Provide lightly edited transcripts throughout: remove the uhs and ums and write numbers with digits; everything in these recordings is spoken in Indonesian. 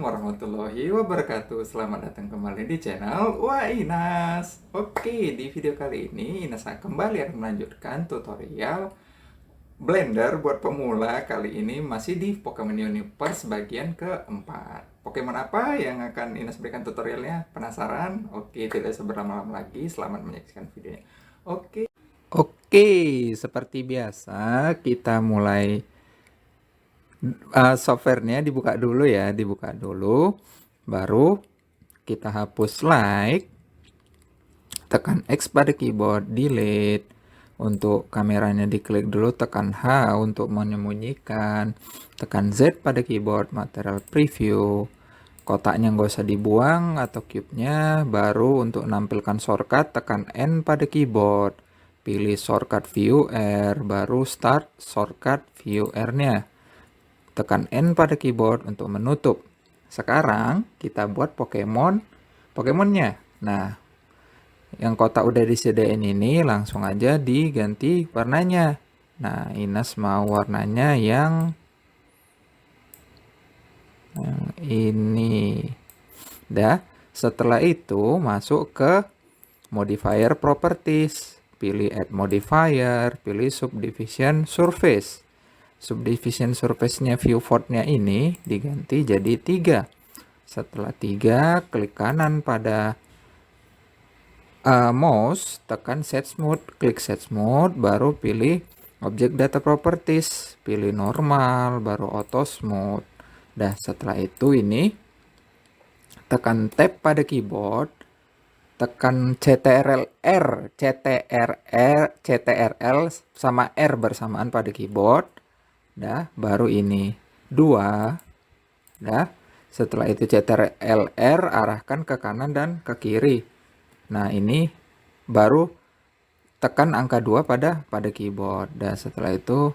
warahmatullahi wabarakatuh. Selamat datang kembali di channel Wah Inas. Oke, di video kali ini Inas akan kembali akan melanjutkan tutorial Blender buat pemula. Kali ini masih di Pokemon Universe bagian keempat. Pokemon apa yang akan Inas berikan tutorialnya? Penasaran? Oke, tidak usah berlama-lama lagi. Selamat menyaksikan videonya. Oke, seperti biasa kita mulai. Softwarenya dibuka dulu ya, baru kita hapus like, tekan X pada keyboard, delete. Untuk kameranya diklik dulu, tekan H untuk menyembunyikan, tekan Z pada keyboard, material preview. Kotaknya nggak usah dibuang atau cube-nya. Baru untuk menampilkan shortcut, tekan N pada keyboard, pilih shortcut view R, baru start shortcut view R-nya. Tekan N pada keyboard untuk menutup. Sekarang kita buat Pokemonnya. Nah, yang kotak udah disediain ini langsung aja diganti warnanya. Nah, Inas mau warnanya yang ini. Setelah itu masuk ke modifier properties. Pilih add modifier, pilih subdivision surface. Subdivision surface-nya viewport-nya ini diganti jadi 3. Setelah 3, klik kanan pada mouse, tekan set smooth, klik set smooth, baru pilih object data properties, pilih normal, baru auto smooth. Setelah itu ini tekan tab pada keyboard, tekan CTRL sama R bersamaan pada keyboard. Baru ini 2. Setelah itu CTRL-R arahkan ke kanan dan ke kiri. Nah, ini baru tekan angka 2 pada keyboard. Setelah itu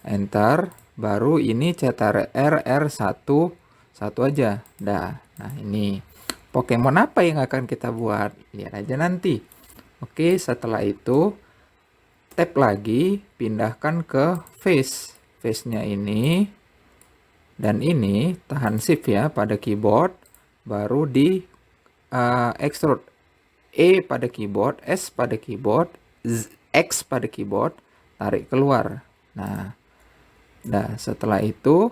enter, baru ini CTRL-R1 aja. Nah, ini Pokemon apa yang akan kita buat? Lihat aja nanti. Oke, setelah itu tab lagi, pindahkan ke face-nya ini, dan ini tahan shift ya pada keyboard, baru di extrude. E pada keyboard, S pada keyboard, X pada keyboard, tarik keluar. Nah, setelah itu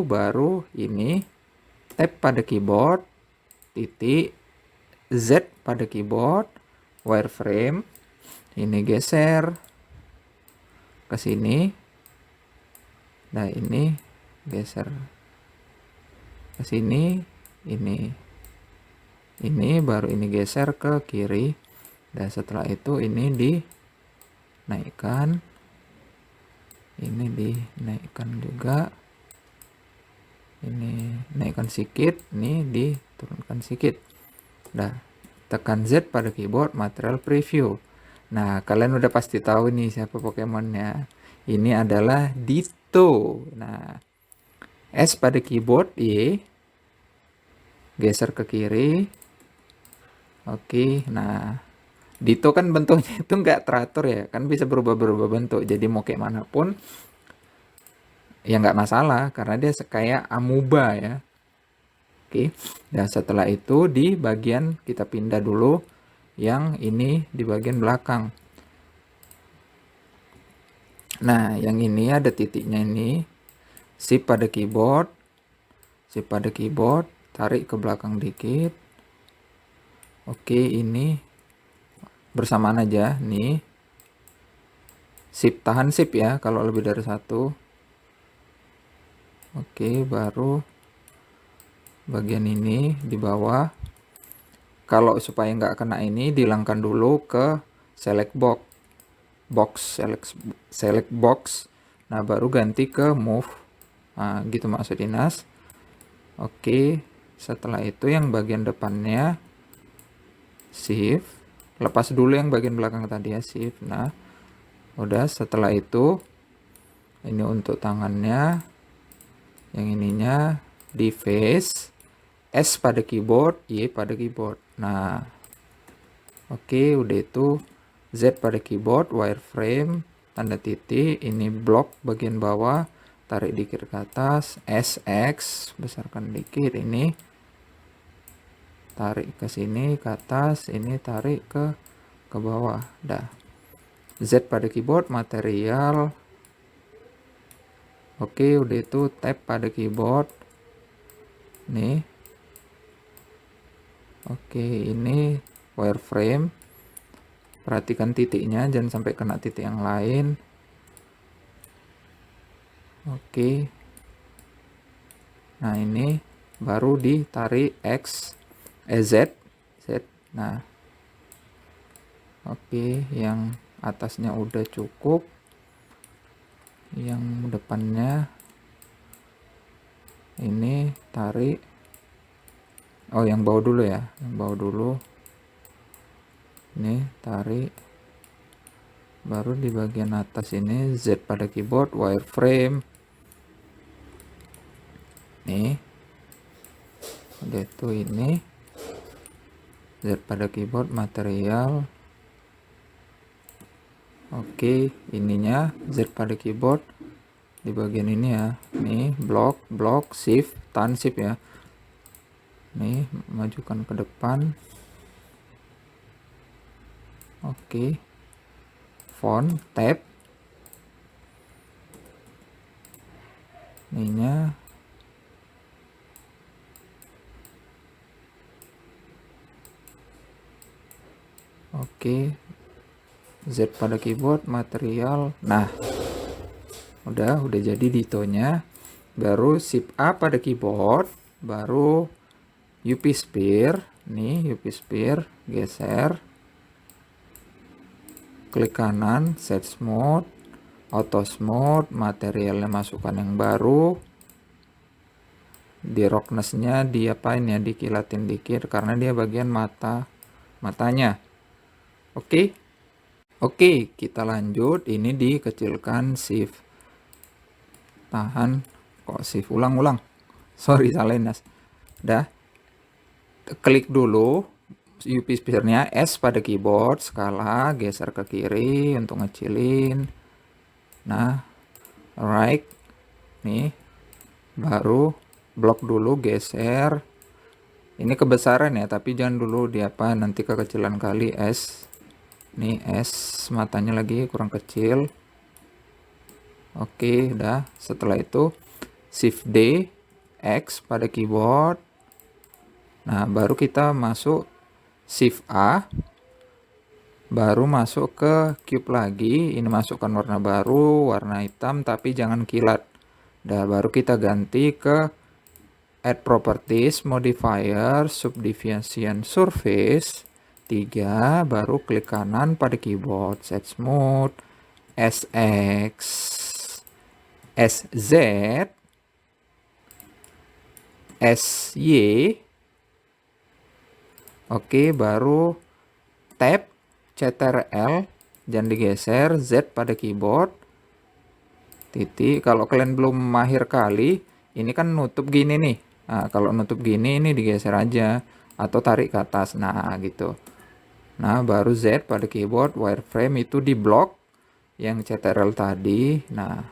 baru ini tab pada keyboard, titik, Z pada keyboard, wireframe, ini geser ke sini. Nah, ini geser ke sini, ini baru ini geser ke kiri. Dan setelah itu ini dinaikkan, ini dinaikkan juga, ini naikkan sedikit, ini diturunkan sedikit. Tekan Z pada keyboard, material preview. Nah, kalian udah pasti tahu nih siapa Pokemonnya. Ini adalah Ditto. Nah, S pada keyboard, Y, geser ke kiri. Oke, nah, Ditto kan bentuknya itu nggak teratur ya, kan bisa berubah-berubah bentuk. Jadi mau kayak manapun, ya nggak masalah, karena dia kayak amuba ya. Oke, dan setelah itu di bagian kita pindah dulu yang ini di bagian belakang. Nah, yang ini ada titiknya ini. Shift pada keyboard, tarik ke belakang dikit. Oke, ini bersamaan aja nih. Tahan shift ya kalau lebih dari 1. Oke, baru bagian ini di bawah. Kalau supaya nggak kena ini, dihilangkan dulu ke select select box. Nah, baru ganti ke move. Nah, gitu maksud Inas. Oke, setelah itu yang bagian depannya shift, lepas dulu yang bagian belakang tadi ya, shift. Nah, udah. Setelah itu ini untuk tangannya, yang ininya di face, S pada keyboard, Y pada keyboard. Nah, oke, udah itu Z pada keyboard, wireframe, tanda titik, ini blok bagian bawah, tarik dikit ke atas, SX besarkan dikit, ini tarik ke sini ke atas, ini tarik ke bawah. Dah. Z pada keyboard, material. Oke, udah itu tab pada keyboard. Nih. Oke, ini wireframe. Perhatikan titiknya, jangan sampai kena titik yang lain. Oke. Nah, ini baru ditarik Z. Nah, oke, yang atasnya udah cukup. Yang depannya ini tarik. Oh, yang bawah dulu ya. Yang bawah dulu. Ini tarik. Baru di bagian atas ini Z pada keyboard, wireframe. Nih. Udah itu ini Z pada keyboard, material. Oke, ininya Z pada keyboard di bagian ini ya. Nih, blok, shift, tahan shift ya. Nih, majukan ke depan. Oke. Font, tab. Ininya oke. Z pada keyboard, material. Nah, udah jadi ditonya. Baru shift A pada keyboard, baru UV sphere. Nih, UV sphere, geser. Klik kanan, set mode, auto mode, materialnya masukkan yang baru. Di roughness-nya diapain ya, dikilatin dikit karena dia bagian matanya. Oke. Oke, kita lanjut. Ini dikecilkan, shift. Tahan, kok shift ulang. Sorry, salah Nas. Dah. Klik dulu UV sphere-nya, S pada keyboard, skala, geser ke kiri untuk ngecilin. Nah, right. Nih. Baru blok dulu, geser. Ini kebesaran ya, tapi jangan dulu nanti kekecilan kali S. Nih S, matanya lagi kurang kecil. Oke, udah. Setelah itu shift D, X pada keyboard. Nah, baru kita masuk shift A, baru masuk ke cube lagi. Ini masukkan warna baru, warna hitam, tapi jangan kilat. Nah, baru kita ganti ke add properties, modifier, subdivision surface 3, baru klik kanan pada keyboard, set smooth, SX, SZ, SY. Oke, baru tab, CTRL, jangan digeser, Z pada keyboard, titik. Kalau kalian belum mahir kali, ini kan nutup gini nih. Nah, kalau nutup gini, ini digeser aja. Atau tarik ke atas, nah gitu. Nah, baru Z pada keyboard, wireframe itu di blok yang CTRL tadi. Nah,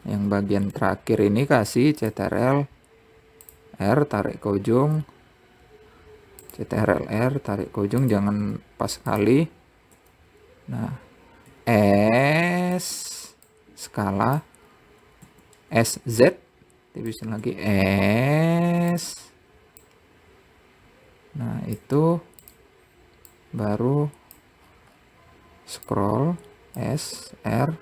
yang bagian terakhir ini kasih CTRL R, tarik ke ujung. CTRL R, tarik ke ujung, jangan pas kali. Nah, S, skala, SZ, dibisin lagi S. Nah, itu baru scroll S, R.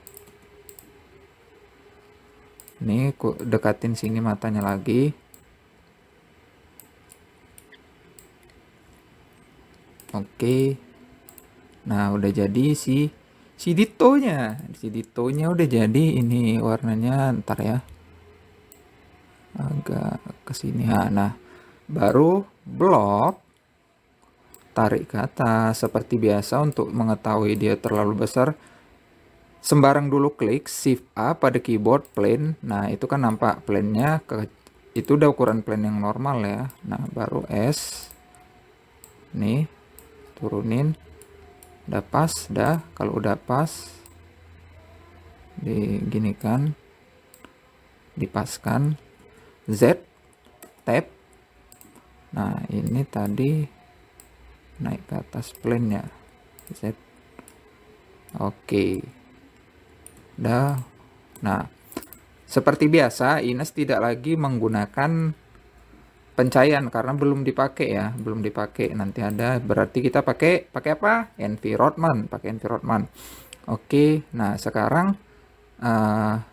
Ini dekatin sini matanya lagi. Oke. Nah, udah jadi si ditonya. Si ditonya udah jadi. Ini warnanya ntar ya. Agak ke sini. Nah, baru blok, tarik ke atas seperti biasa. Untuk mengetahui dia terlalu besar, sembarang dulu klik shift A pada keyboard, plane. Nah, itu kan nampak plane-nya itu udah ukuran plane yang normal ya. Nah, baru S. Nih, turunin. Udah pas, kalau udah pas, diginikan, dipaskan, Z, tab. Nah, ini tadi naik ke atas plane ya, Z. Oke. Dah. Nah, seperti biasa, Ines tidak lagi menggunakan pencahayaan karena belum dipakai ya, belum dipakai. Nanti ada, berarti kita pakai apa? Environment, pakai environment. Oke. Nah, sekarang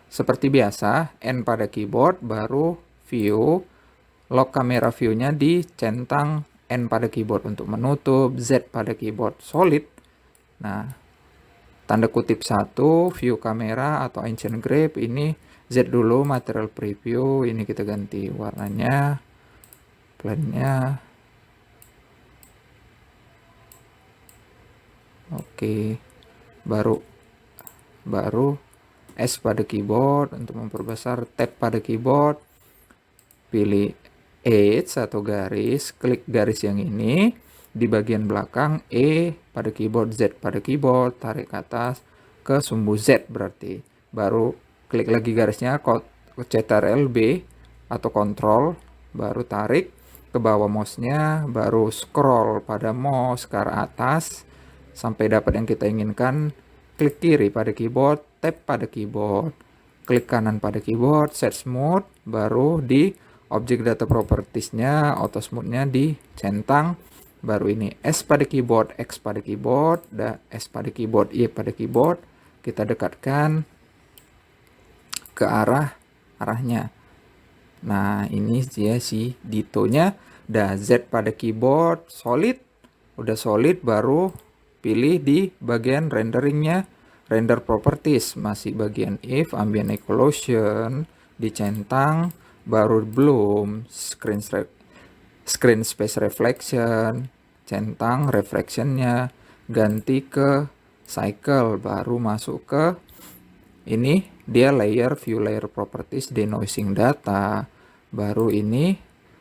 seperti biasa, N pada keyboard, baru view, lock kamera view-nya dicentang N pada keyboard untuk menutup, Z pada keyboard solid. Nah, tanda kutip 1, view kamera atau ancient grave, ini Z dulu, material preview, ini kita ganti warnanya, plan-nya. Oke, baru S pada keyboard untuk memperbesar, tab pada keyboard, pilih edge atau garis, klik garis yang ini di bagian belakang, E pada keyboard, Z pada keyboard, tarik ke atas ke sumbu Z, berarti baru klik lagi garisnya, Ctrl B atau kontrol, baru tarik ke bawah mouse-nya, baru scroll pada mouse ke arah atas sampai dapat yang kita inginkan, klik kiri pada keyboard, tab pada keyboard, klik kanan pada keyboard, set smooth, baru di object data properties-nya, auto smooth-nya dicentang, baru ini S pada keyboard, X pada keyboard, S pada keyboard, Y pada keyboard, kita dekatkan ke arahnya. Nah, ini dia si Dito-nya, Z pada keyboard, solid, udah solid, baru pilih di bagian renderingnya, render properties, masih bagian if, ambient occlusion, dicentang, baru bloom, screen space reflection, centang reflectionnya, ganti ke cycle, baru masuk ke ini, dia view layer properties, denoising data, baru ini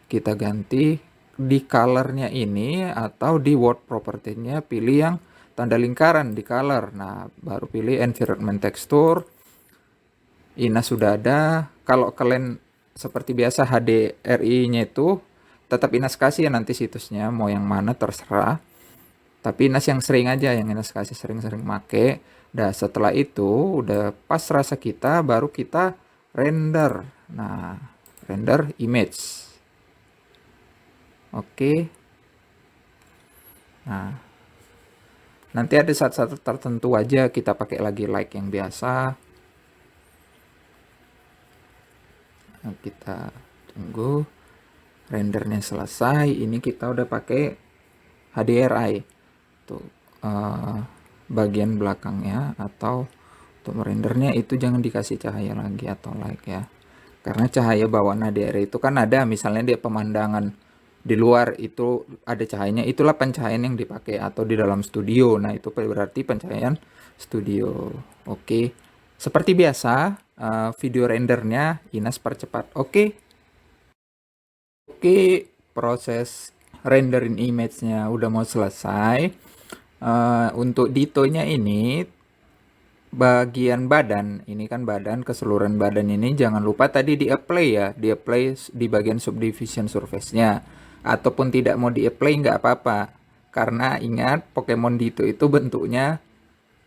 kita ganti di colornya ini, atau di word property-nya pilih yang tanda lingkaran di color. Nah, baru pilih environment texture. Ines sudah ada. Kalau kalian seperti biasa HDRI-nya itu tetap Ines kasih ya nanti situsnya, mau yang mana terserah. Tapi Ines yang sering aja, yang Ines kasih sering-sering make. Nah, setelah itu udah pas rasa kita, baru kita render. Nah, render image. Oke. Nah, nanti ada saat-saat tertentu aja kita pakai lagi like yang biasa. Nah, kita tunggu rendernya selesai. Ini kita udah pakai HDRI tuh, bagian belakangnya, atau untuk merendernya itu jangan dikasih cahaya lagi atau light ya, karena cahaya bawaan HDRI itu kan ada, misalnya dia pemandangan di luar itu ada cahayanya, itulah pencahayaan yang dipakai, atau di dalam studio, nah itu berarti pencahayaan studio. Oke, seperti biasa, video rendernya Ines percepat. Oke, proses rendering image-nya udah mau selesai. Untuk Dito-nya ini bagian badan, ini kan badan, keseluruhan badan ini jangan lupa tadi di apply ya, di apply di bagian subdivision surface-nya, ataupun tidak mau di apply nggak apa-apa, karena ingat Pokemon Dito itu bentuknya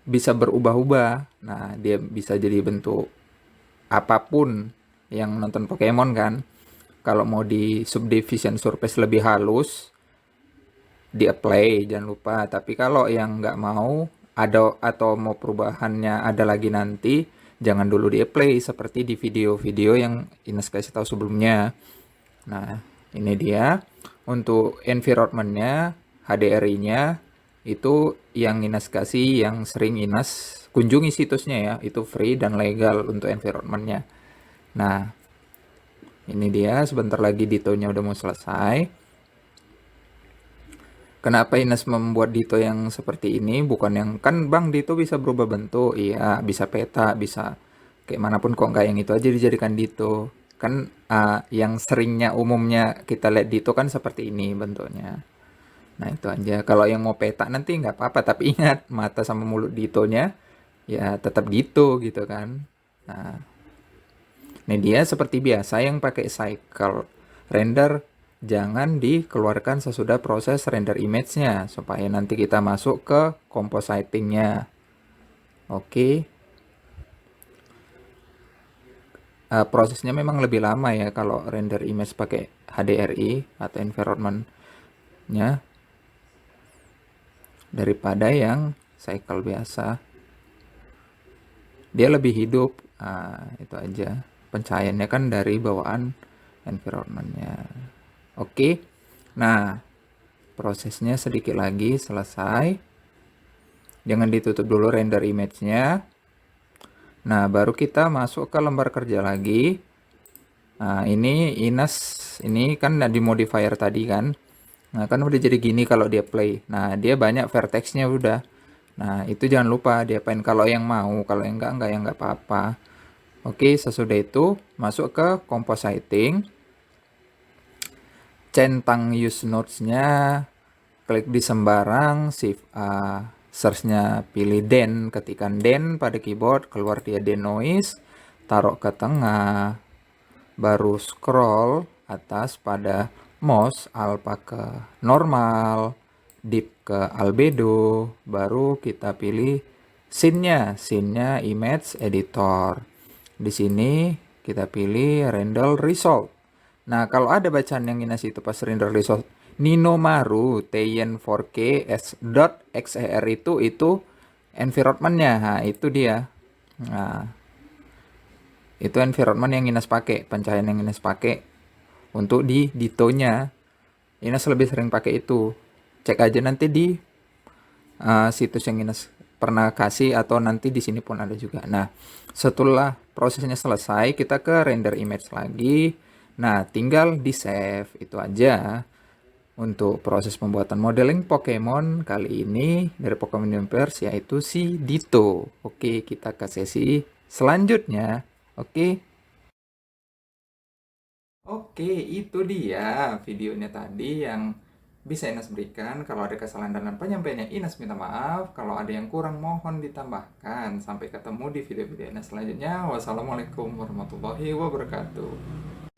bisa berubah-ubah. Nah, dia bisa jadi bentuk apapun, yang nonton Pokemon kan, kalau mau di subdivision surface lebih halus di apply jangan lupa. Tapi kalau yang nggak mau ada atau mau perubahannya ada lagi nanti, jangan dulu di apply seperti di video-video yang Ines kasih tahu sebelumnya. Nah, ini dia untuk environment-nya, HDRI-nya itu yang Ines kasih, yang sering Ines kunjungi situsnya ya, itu free dan legal untuk environment-nya. Nah, ini dia, sebentar lagi Dito-nya udah mau selesai. Kenapa Ines membuat Dito yang seperti ini? Bukan yang, kan Bang Dito bisa berubah bentuk. Iya, bisa peta, bisa kayak manapun, kok nggak yang itu aja dijadikan Dito. Kan yang seringnya umumnya kita lihat Dito kan seperti ini bentuknya. Nah, itu aja. Kalau yang mau peta nanti nggak apa-apa. Tapi ingat, mata sama mulut Ditonya ya tetap gitu kan. Nah, ini dia seperti biasa yang pakai cycle render, jangan dikeluarkan sesudah proses render image-nya supaya nanti kita masuk ke compositing-nya. Oke. Prosesnya memang lebih lama ya kalau render image pakai HDRI atau environment-nya daripada yang cycle biasa. Dia lebih hidup. Itu aja. Pencahayanya kan dari bawaan environment-nya. Oke. Nah, prosesnya sedikit lagi selesai. Jangan ditutup dulu render image-nya. Nah, baru kita masuk ke lembar kerja lagi. Nah, ini Ines, ini kan di modifier tadi kan. Nah, kan udah jadi gini kalau dia play. Nah, dia banyak vertex-nya udah. Nah, itu jangan lupa diapain kalau yang mau, kalau yang enggak ya enggak apa-apa. Oke, sesudah itu masuk ke compositing. Centang use nodes-nya, klik di sembarang, shift A, search-nya pilih den, ketikan den pada keyboard, keluar dia den noise, taruh ke tengah, baru scroll atas pada mouse alpha ke normal, deep ke albedo, baru kita pilih scene-nya image editor. Di sini kita pilih render result. Nah, kalau ada bacaan yang Ines itu pas render result Ninomaru Teien 4K S.xer itu environment-nya. Nah, itu dia. Nah, itu environment yang Ines pakai, pencahayaan yang Ines pakai untuk di dito-nya. Ines lebih sering pakai itu. Cek aja nanti di situs yang Ines pernah kasih atau nanti di sini pun ada juga. Nah, setelah prosesnya selesai, kita ke render image lagi. Nah, tinggal di save, itu aja untuk proses pembuatan modeling Pokemon kali ini dari Pokemon Universe, yaitu si Ditto. Oke, kita ke sesi selanjutnya. Oke. Oke, itu dia videonya tadi yang bisa Ines berikan. Kalau ada kesalahan dalam penyampaiannya, Ines minta maaf. Kalau ada yang kurang, mohon ditambahkan. Sampai ketemu di video-video Ines selanjutnya. Wassalamualaikum warahmatullahi wabarakatuh.